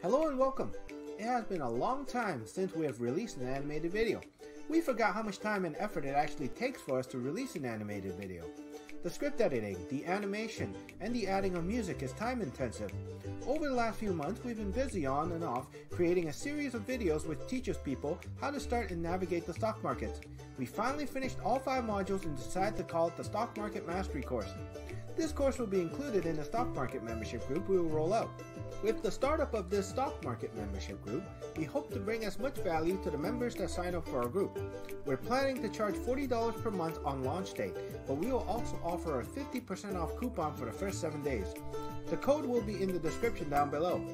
Hello and welcome. It has been a long time since we have released an animated video. We forgot how much time and effort it actually takes for us to release an animated video. The script editing, the animation, and the adding of music is time intensive. Over the last few months, we've been busy on and off creating a series of videos which teaches people how to start and navigate the stock markets. We finally finished all 5 modules and decided to call it the Stock Market Mastery course. This course will be included in the stock market membership group we will roll out. With the startup of this stock market membership group, we hope to bring as much value to the members that sign up for our group. We're planning to charge $40 per month on launch date, but we will also offer a 50% off coupon for the first 7 days. The code will be in the description down below.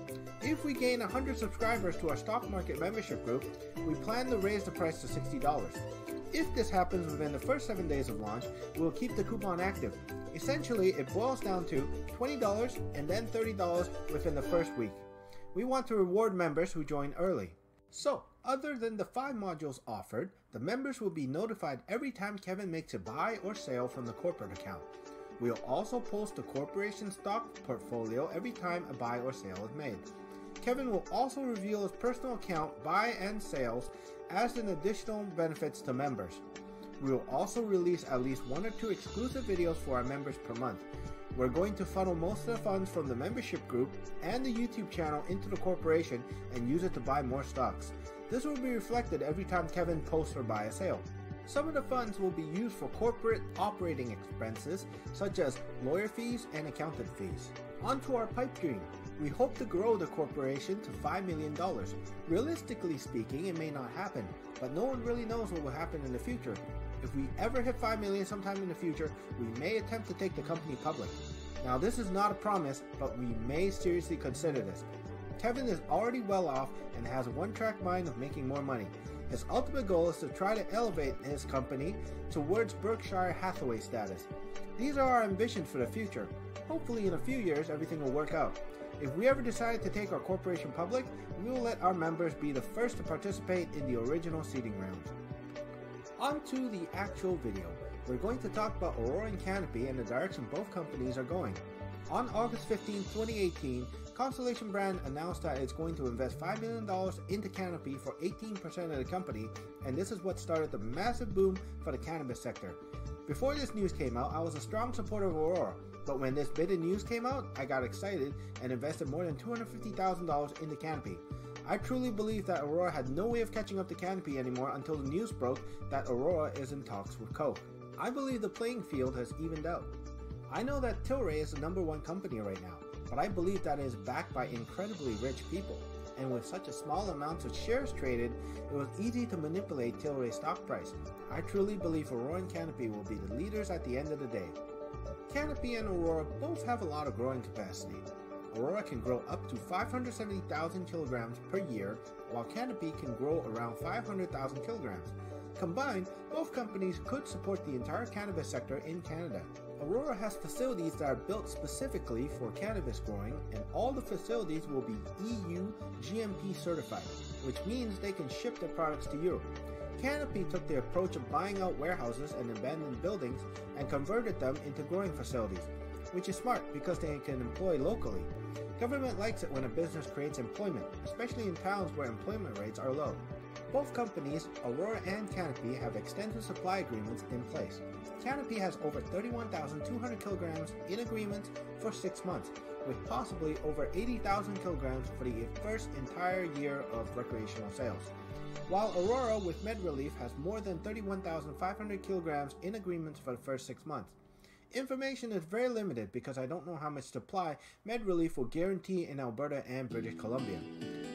If we gain 100 subscribers to our stock market membership group, we plan to raise the price to $60. If this happens within the first 7 days of launch, we will keep the coupon active. Essentially, it boils down to $20 and then $30 within the first week. We want to reward members who join early. So, other than the 5 modules offered, the members will be notified every time Kevin makes a buy or sale from the corporate account. We'll also post the corporation stock portfolio every time a buy or sale is made. Kevin will also reveal his personal account buy and sales as an additional benefits to members. We will also release at least 1 or 2 exclusive videos for our members per month. We're going to funnel most of the funds from the membership group and the YouTube channel into the corporation and use it to buy more stocks. This will be reflected every time Kevin posts or buy a sale. Some of the funds will be used for corporate operating expenses such as lawyer fees and accountant fees. On to our pipe dream. We hope to grow the corporation to $5 million. Realistically speaking, it may not happen, but no one really knows what will happen in the future. If we ever hit 5 million sometime in the future, we may attempt to take the company public. Now this is not a promise, but we may seriously consider this. Kevin is already well off and has a one-track mind of making more money. His ultimate goal is to try to elevate his company towards Berkshire Hathaway status. These are our ambitions for the future. Hopefully in a few years everything will work out. If we ever decide to take our corporation public, we will let our members be the first to participate in the original seeding rounds. On to the actual video. We're going to talk about Aurora and Canopy and the direction both companies are going. On August 15, 2018, Constellation Brand announced that it's going to invest $5 million into Canopy for 18% of the company, and this is what started the massive boom for the cannabis sector. Before this news came out, I was a strong supporter of Aurora, but when this bit of news came out, I got excited and invested more than $250,000 into Canopy. I truly believe that Aurora had no way of catching up to Canopy anymore until the news broke that Aurora is in talks with Coke. I believe the playing field has evened out. I know that Tilray is the #1 company right now, but I believe that it is backed by incredibly rich people, and with such a small amount of shares traded, it was easy to manipulate Tilray's stock price. I truly believe Aurora and Canopy will be the leaders at the end of the day. Canopy and Aurora both have a lot of growing capacity. Aurora can grow up to 570,000 kilograms per year, while Canopy can grow around 500,000 kilograms. Combined, both companies could support the entire cannabis sector in Canada. Aurora has facilities that are built specifically for cannabis growing, and all the facilities will be EU GMP certified, which means they can ship their products to Europe. Canopy took the approach of buying out warehouses and abandoned buildings and converted them into growing facilities, which is smart because they can employ locally. Government likes it when a business creates employment, especially in towns where employment rates are low. Both companies, Aurora and Canopy, have extensive supply agreements in place. Canopy has over 31,200 kilograms in agreements for 6 months, with possibly over 80,000 kilograms for the first entire year of recreational sales. While Aurora with MedRelief has more than 31,500 kilograms in agreements for the first 6 months. Information is very limited because I don't know how much supply MedRelief will guarantee in Alberta and British Columbia.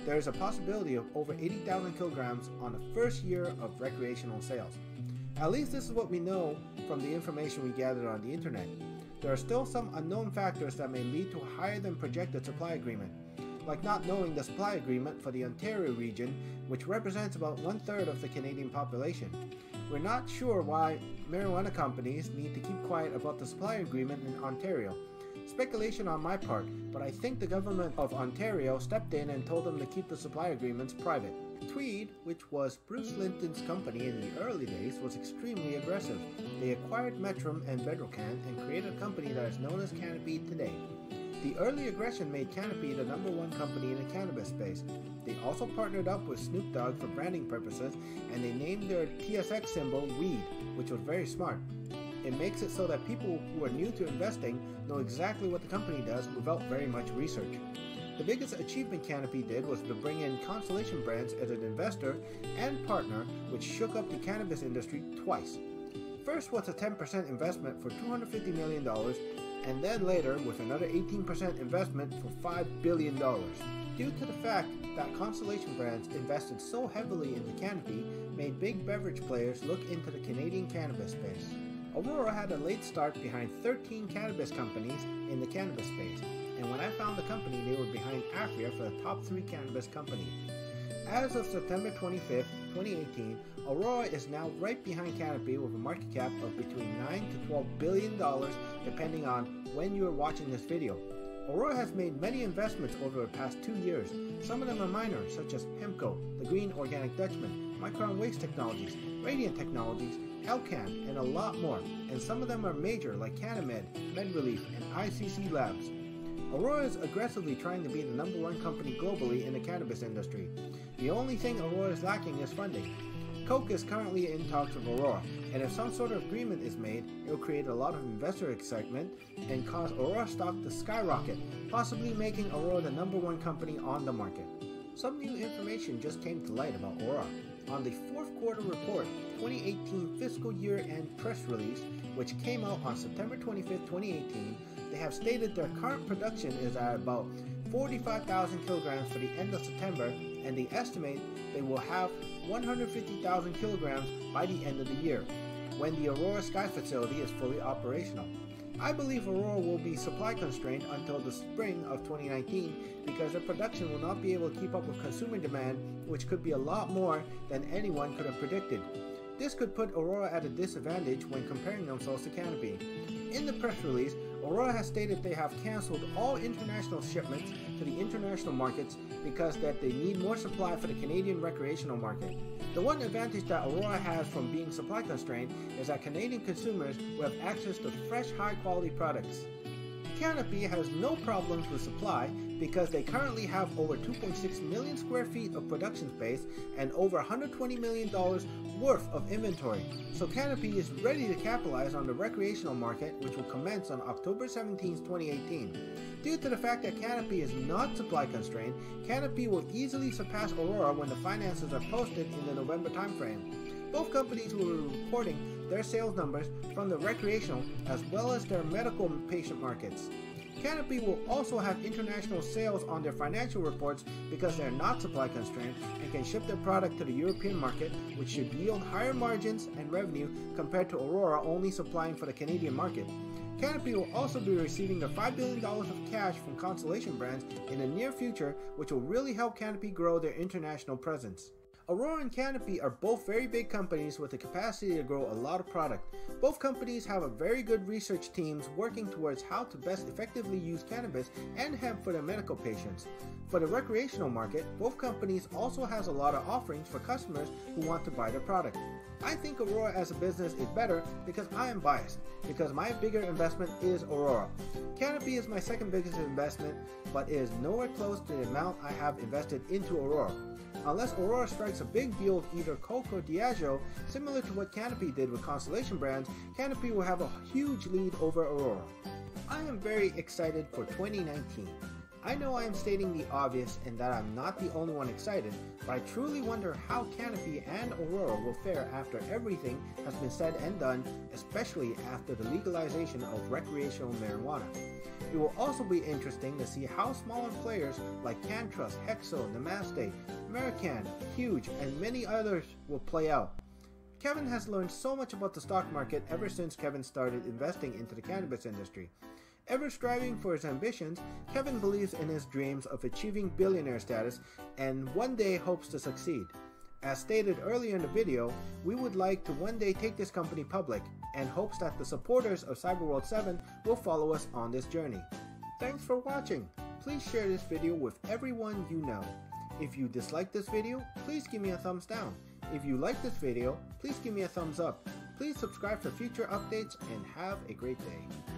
There is a possibility of over 80,000 kilograms on the first year of recreational sales. At least this is what we know from the information we gathered on the internet. There are still some unknown factors that may lead to a higher than projected supply agreement, like not knowing the supply agreement for the Ontario region, which represents about 1/3 of the Canadian population. We're not sure why marijuana companies need to keep quiet about the supply agreement in Ontario. Speculation on my part, but I think the government of Ontario stepped in and told them to keep the supply agreements private. Tweed, which was Bruce Linton's company in the early days, was extremely aggressive. They acquired Metrum and Bedrocan and created a company that is known as Canopy today. The early aggression made Canopy the #1 company in the cannabis space. They also partnered up with Snoop Dogg for branding purposes, and they named their TSX symbol Weed, which was very smart. It makes it so that people who are new to investing know exactly what the company does without very much research. The biggest achievement Canopy did was to bring in Constellation Brands as an investor and partner, which shook up the cannabis industry twice. First was a 10% investment for $250 million, and then later with another 18% investment for $5 billion. Due to the fact that Constellation Brands invested so heavily into Canopy, made big beverage players look into the Canadian cannabis space. Aurora had a late start behind 13 cannabis companies in the cannabis space, and when I found the company, they were behind Afria for the top 3 cannabis companies. As of September 25th, 2018, Aurora is now right behind Canopy with a market cap of between $9 to $12 billion depending on when you are watching this video. Aurora has made many investments over the past 2 years. Some of them are minor, such as Hemco, the Green Organic Dutchman, Micron Waste Technologies, Radiant Technologies, Elcan, and a lot more, and some of them are major like Canamed, MedRelief, and ICC Labs. Aurora is aggressively trying to be the #1 company globally in the cannabis industry. The only thing Aurora is lacking is funding. Coke is currently in talks with Aurora, and if some sort of agreement is made, it will create a lot of investor excitement and cause Aurora stock to skyrocket, possibly making Aurora the #1 company on the market. Some new information just came to light about Aurora. On the 4th quarter report, 2018 fiscal year end press release, which came out on September 25th, 2018, they have stated their current production is at about 45,000 kilograms for the end of September, and they estimate they will have 150,000 kilograms by the end of the year, when the Aurora Sky facility is fully operational. I believe Aurora will be supply constrained until the spring of 2019 because their production will not be able to keep up with consumer demand, which could be a lot more than anyone could have predicted. This could put Aurora at a disadvantage when comparing themselves to Canopy. In the press release, Aurora has stated they have cancelled all international shipments to the international markets because that they need more supply for the Canadian recreational market. The one advantage that Aurora has from being supply constrained is that Canadian consumers will have access to fresh, high-quality products. Canopy has no problems with supply because they currently have over 2.6 million square feet of production space and over $120 million worth of inventory. So Canopy is ready to capitalize on the recreational market, which will commence on October 17, 2018. Due to the fact that Canopy is not supply constrained, Canopy will easily surpass Aurora when the finances are posted in the November timeframe. Both companies will be reporting their sales numbers from the recreational as well as their medical patient markets. Canopy will also have international sales on their financial reports because they are not supply constrained and can ship their product to the European market, which should yield higher margins and revenue compared to Aurora only supplying for the Canadian market. Canopy will also be receiving the $5 billion of cash from Constellation Brands in the near future, which will really help Canopy grow their international presence. Aurora and Canopy are both very big companies with the capacity to grow a lot of product. Both companies have a very good research teams working towards how to best effectively use cannabis and hemp for their medical patients. For the recreational market, both companies also has a lot of offerings for customers who want to buy their product. I think Aurora as a business is better because I am biased, because my bigger investment is Aurora. Canopy is my second biggest investment, but is nowhere close to the amount I have invested into Aurora. Unless Aurora strikes a big deal with either Coke or Diageo, similar to what Canopy did with Constellation Brands, Canopy will have a huge lead over Aurora. I am very excited for 2019. I know I am stating the obvious and that I'm not the only one excited, but I truly wonder how Canopy and Aurora will fare after everything has been said and done, especially after the legalization of recreational marijuana. It will also be interesting to see how smaller players like CanTrust, Hexo, Namaste, American, Huge, and many others will play out. Kevin has learned so much about the stock market ever since Kevin started investing into the cannabis industry. Ever striving for his ambitions, Kevin believes in his dreams of achieving billionaire status and one day hopes to succeed. As stated earlier in the video, we would like to one day take this company public and hopes that the supporters of Cyberworld 7 will follow us on this journey. Thanks for watching. Please share this video with everyone you know. If you dislike this video, please give me a thumbs down. If you like this video, please give me a thumbs up. Please subscribe for future updates and have a great day.